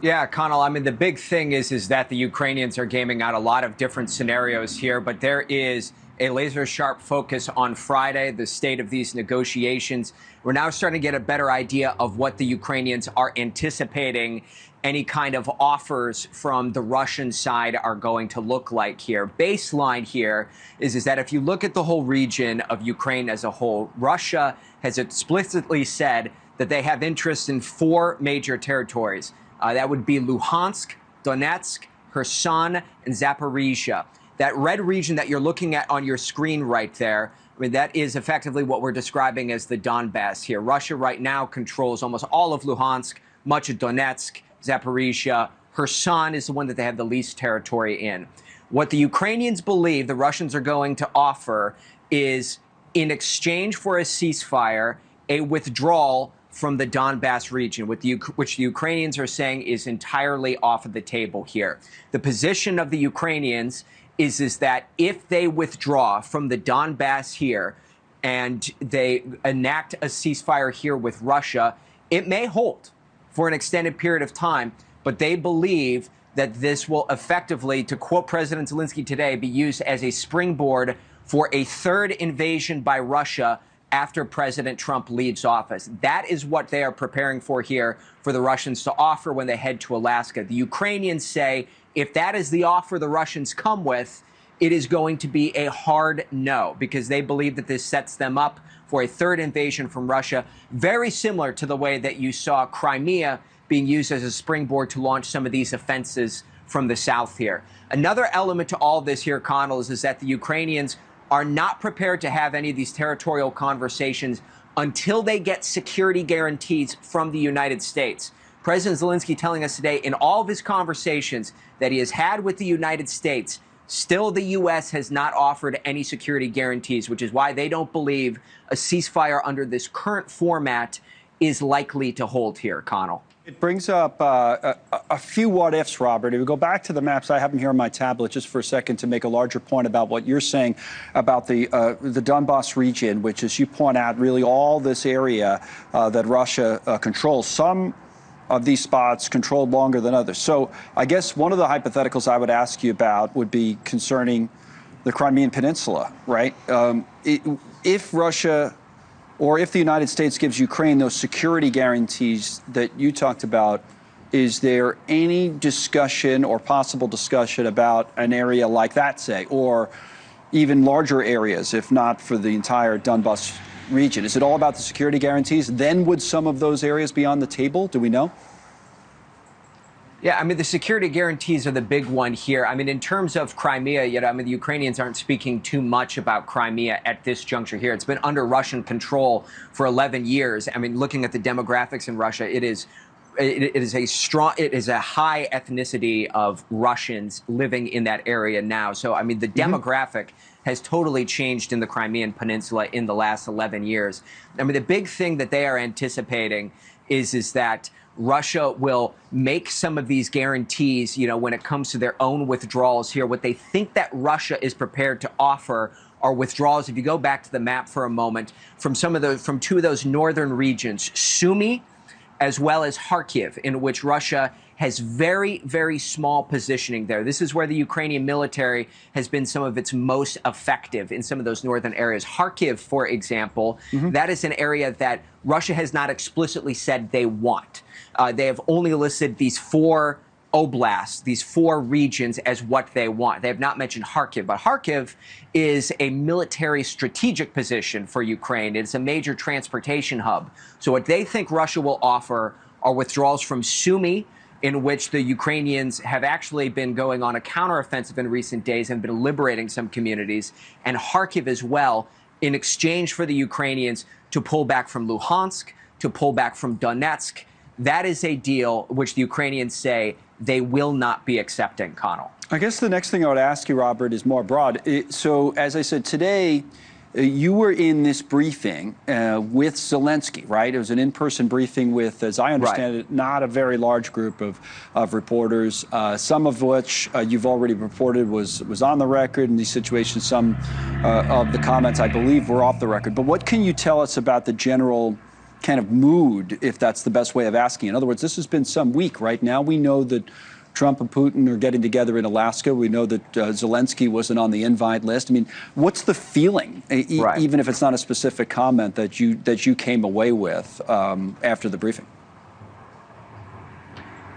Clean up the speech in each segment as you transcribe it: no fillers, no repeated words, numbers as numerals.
Yeah, Connell, I mean, the big thing is that the Ukrainians are gaming out a lot of different scenarios here, but there is a laser-sharp focus on Friday, the state of these negotiations. We're now starting to get a better idea of what the Ukrainians are anticipating any kind of offers from the Russian side are going to look like here. Baseline here is that if you look at the whole region of Ukraine as a whole, Russia has explicitly said that they have interest in 4 major territories. That would be Luhansk, Donetsk, Kherson, and Zaporizhia. That red region that you're looking at on your screen right there, I mean, that is effectively what we're describing as the Donbas here. Russia right now controls almost all of Luhansk, much of Donetsk, Zaporizhia. Kherson is the one that they have the least territory in. What the Ukrainians believe the Russians are going to offer is, in exchange for a ceasefire, a withdrawal from the Donbas region, which the Ukrainians are saying is entirely off of the table here. The position of the Ukrainians is that if they withdraw from the Donbas here and they enact a ceasefire here with Russia, it may hold for an extended period of time, but they believe that this will effectively, to quote President Zelensky today, be used as a springboard for a third invasion by Russia after President Trump leaves office. That is what they are preparing for here for the Russians to offer when they head to Alaska. The Ukrainians say if that is the offer the Russians come with, it is going to be a hard no, because they believe that this sets them up for a third invasion from Russia, very similar to the way that you saw Crimea being used as a springboard to launch some of these offenses from the south here. Another element to all this here, Connell, is that the Ukrainians are not prepared to have any of these territorial conversations until they get security guarantees from the United States. President Zelensky telling us today in all of his conversations that he has had with the United States, still the U.S. has not offered any security guarantees, which is why they don't believe a ceasefire under this current format is likely to hold here, Connell. It brings up a few what-ifs, Robert. If we go back to the maps, I have them here on my tablet just for a second to make a larger point about what you're saying about the Donbas region, which, as you point out, really all this area that Russia controls. Some of these spots controlled longer than others. So I guess one of the hypotheticals I would ask you about would be concerning the Crimean Peninsula, right? If Russia, or if the United States gives Ukraine those security guarantees that you talked about, is there any discussion or possible discussion about an area like that, say, or even larger areas, if not for the entire Donbas region? Is it all about the security guarantees? Then would some of those areas be on the table? Do we know? Yeah, I mean, the security guarantees are the big one here. I mean, in terms of Crimea, the Ukrainians aren't speaking too much about Crimea at this juncture here. It's been under Russian control for 11 years. I mean, looking at the demographics in Russia, it is a high ethnicity of Russians living in that area now. So, I mean, the demographic has totally changed in the Crimean Peninsula in the last 11 years. I mean, the big thing that they are anticipating is that Russia will make some of these guarantees, when it comes to their own withdrawals here. What they think that Russia is prepared to offer are withdrawals. If you go back to the map for a moment, from two of those northern regions, Sumy, as well as Kharkiv, in which Russia has very, very small positioning there. This is where the Ukrainian military has been some of its most effective in some of those northern areas. Kharkiv, for example, that is an area that Russia has not explicitly said they want. They have only listed these 4 oblasts, these 4 regions, as what they want. They have not mentioned Kharkiv, but Kharkiv is a military strategic position for Ukraine. It's a major transportation hub. So what they think Russia will offer are withdrawals from Sumy, in which the Ukrainians have actually been going on a counteroffensive in recent days and been liberating some communities, and Kharkiv as well, in exchange for the Ukrainians to pull back from Luhansk, to pull back from Donetsk. That is a deal which the Ukrainians say they will not be accepting, Connell. I guess the next thing I would ask you, Robert, is more broad. So, as I said, today, you were in this briefing with Zelensky, right? It was an in-person briefing with, as I understand it, not a very large group of reporters, some of which you've already reported was on the record in these situations. Some of the comments, I believe, were off the record. But what can you tell us about the general kind of mood, if that's the best way of asking. In other words, this has been some week. Right now we know that Trump and Putin are getting together in Alaska. We know that Zelensky wasn't on the invite list. I mean, what's the feeling, even if it's not a specific comment, that you came away with after the briefing?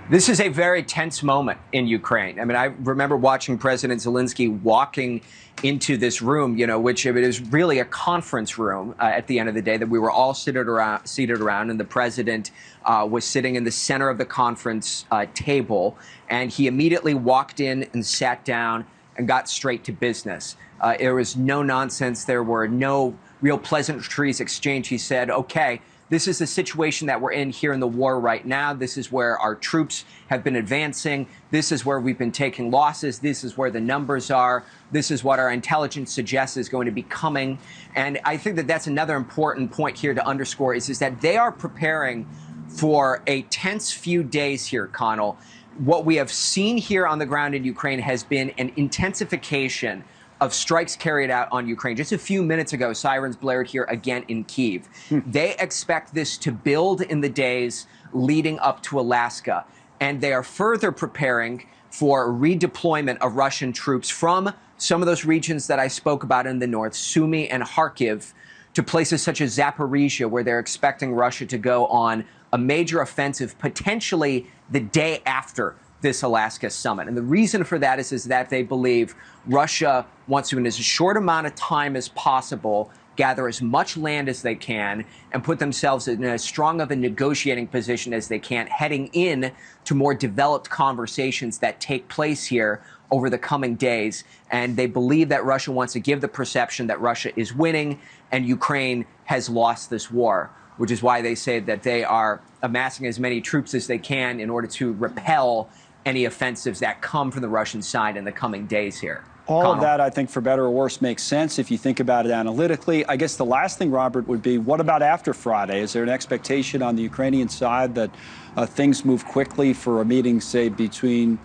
This is a very tense moment in Ukraine. I mean, I remember watching President Zelensky walking into this room, which it is really a conference room at the end of the day, that we were all seated around, and the president was sitting in the center of the conference table, and he immediately walked in and sat down and got straight to business. There was no nonsense. There were no real pleasantries exchanged. He said, okay, this is the situation that we're in here in the war right now. This is where our troops have been advancing. This is where we've been taking losses. This is where the numbers are. This is what our intelligence suggests is going to be coming. And I think that that's another important point here to underscore is that they are preparing for a tense few days here, Connell. What we have seen here on the ground in Ukraine has been an intensification of strikes carried out on Ukraine. Just a few minutes ago, sirens blared here again in Kyiv. They expect this to build in the days leading up to Alaska, and they are further preparing for redeployment of Russian troops from some of those regions that I spoke about in the north, Sumy and Kharkiv, to places such as Zaporizhia, where they're expecting Russia to go on a major offensive, potentially the day after this Alaska summit. And the reason for that is that they believe Russia wants to, in as short amount of time as possible, gather as much land as they can and put themselves in as strong of a negotiating position as they can, heading in to more developed conversations that take place here over the coming days. And they believe that Russia wants to give the perception that Russia is winning and Ukraine has lost this war, which is why they say that they are amassing as many troops as they can in order to repel any offensives that come from the Russian side in the coming days here. All of that, I think, for better or worse, makes sense if you think about it analytically. I guess the last thing, Robert, would be, what about after Friday? Is there an expectation on the Ukrainian side that things move quickly for a meeting, say, between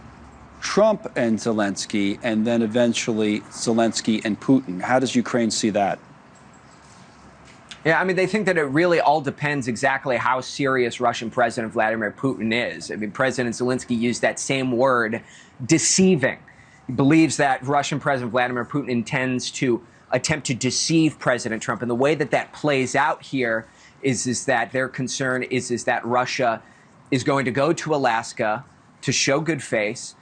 Trump and Zelensky, and then eventually Zelensky and Putin? How does Ukraine see that? Yeah, I mean, they think that it really all depends exactly how serious Russian President Vladimir Putin is. I mean, President Zelensky used that same word, deceiving. He believes that Russian President Vladimir Putin intends to attempt to deceive President Trump. And the way that that plays out here is that their concern is that Russia is going to go to Alaska to show good face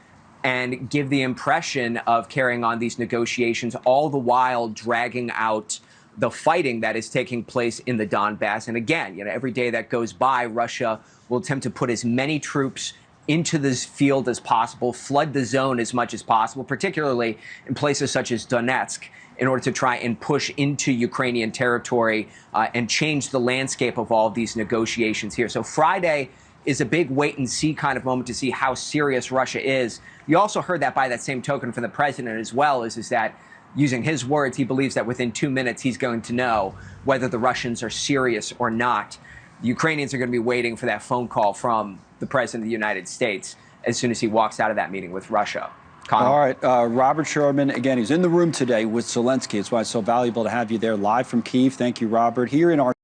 and give the impression of carrying on these negotiations, all the while dragging out the fighting that is taking place in the Donbas. And again, every day that goes by, Russia will attempt to put as many troops into this field as possible, flood the zone as much as possible, particularly in places such as Donetsk, in order to try and push into Ukrainian territory and change the landscape of all of these negotiations here. So Friday is a big wait-and-see kind of moment to see how serious Russia is. You also heard that by that same token from the president as well, is that using his words, he believes that within 2 minutes he's going to know whether the Russians are serious or not. The Ukrainians are going to be waiting for that phone call from the President of the United States as soon as he walks out of that meeting with Russia. Connell. All right. Robert Sherman, again, he's in the room today with Zelensky. It's why it's so valuable to have you there live from Kyiv. Thank you, Robert. Here in our